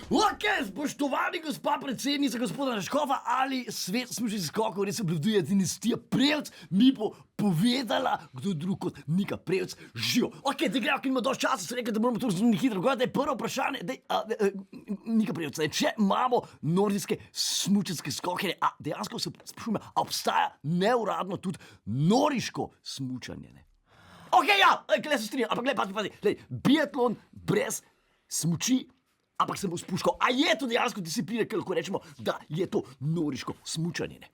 Ok, spoštovani gospa predsednica, gospoda Raškova ali svet smučarskih skokov, res obvladuje dinastija Prevc, mi bo povedala, kdo drug kot Nika Prevc živo. Ok, da gremo, ker ima dosti časa, se rekel, da moramo to zelo hitro govoriti. Daj, prvo vprašanje, Nika Prevc, če imamo nordijske smučarske skoke, a dejansko se sprašujemo, a obstaja neuradno tudi noriško smučanje, ne? Ok, ja, glej, se strinjam, ampak glej, biatlon brez smuči, ampak se bo spuškal. A je to dejansko disciplina, ki lahko rečemo, da je to noriško smučanje, ne?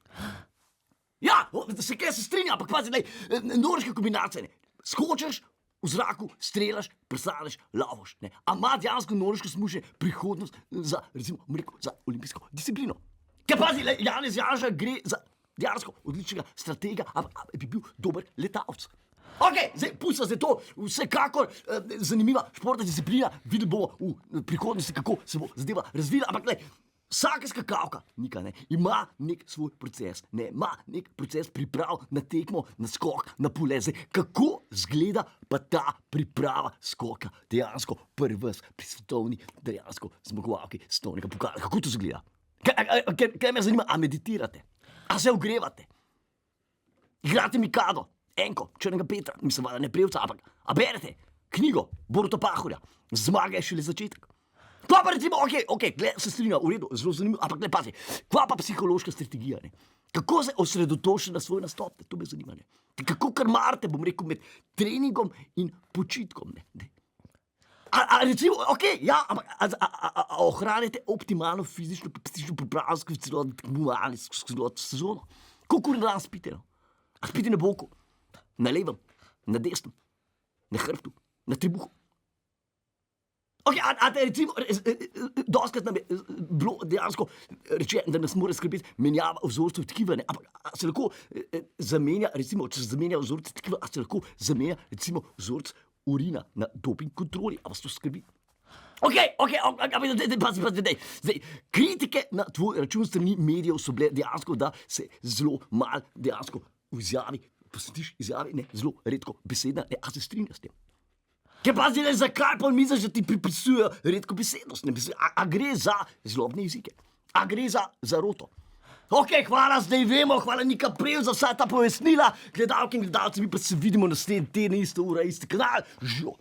Ja, se strinjam, ampak pazi, noriška kombinacija, ne? Skočiš v zraku, strelaš, prestaneš, lavoš, ne? A ima dejansko noriško smučanje prihodnost za, recimo, za olimpijsko disciplino? Ker pazi, Janez Janša gre za dejansko odličnega stratega, ampak bi bil dober letalec. Ok, zdaj pusta se to, vsekakor zanimiva športna disciplina, videli bomo v prihodnosti, kako se bo zadeva razvila, ampak glej, vsaka skakavka, Nika, ne, ima nek svoj proces, ne, ima nek proces priprav na tekmo, na skok, na polez. Kako zgleda pa ta priprava skoka dejansko pri vas, pri svetovni dejansko zmagovalki svetovnega pokala? Kako to zgleda? Kaj me zanima, a meditirate? A se ogrevate? Igrate mikado? Enko, Črnega Petra, mislim, ne Prevca, ampak a berete knjigo Boruta Pahorja, Zmaga je šele začetek. Kva pa recimo, ok, gled, se strinjam, v redu, zelo zanimivo, ampak ne, pazi, kva pa psihološka strategija, ne? Kako se osredotočite na svoj nastop, to me zanima, ne? Kako krmarite, bom rekel, med treningom in počitkom, ne? A recimo, ok, ja, ampak a ohranite optimalno fizično, psihično pripravljenost v celotni tekmovalni sezono? Koliko na dan spite, no? A spite na boku? Na levem, na desnem, na hrbtu, na tribuhu. Ok, a te recimo, doskrat nam je bilo dejansko rečeno, da nas mora skrbeti menjava vzorcev tkiva, ne? Ampak se lahko zamenja, recimo, če se zamenja vzorce tkiva, a se lahko zamenja, recimo, vzorc urina na doping kontroli, a vas to skrbi? Ok, daj. Zdaj, kritike na tvoj račun strani medijev so bile dejansko, da se zelo malo dejansko vzjavi, posvetiš izjavi, ne, zelo redko besedna, ne, a se strinja s tem? Ker pazi, zakaj pa misliš, da ti pripisujejo redko besednost, ne, a gre za zlobne jezike, a gre za zaroto. Ok, hvala, zdaj vemo, hvala Nika Prevc za vsa ta pojasnila, gledalke in gledalci, mi pa se vidimo naslednji teden, ista ura, isti kanal, živo.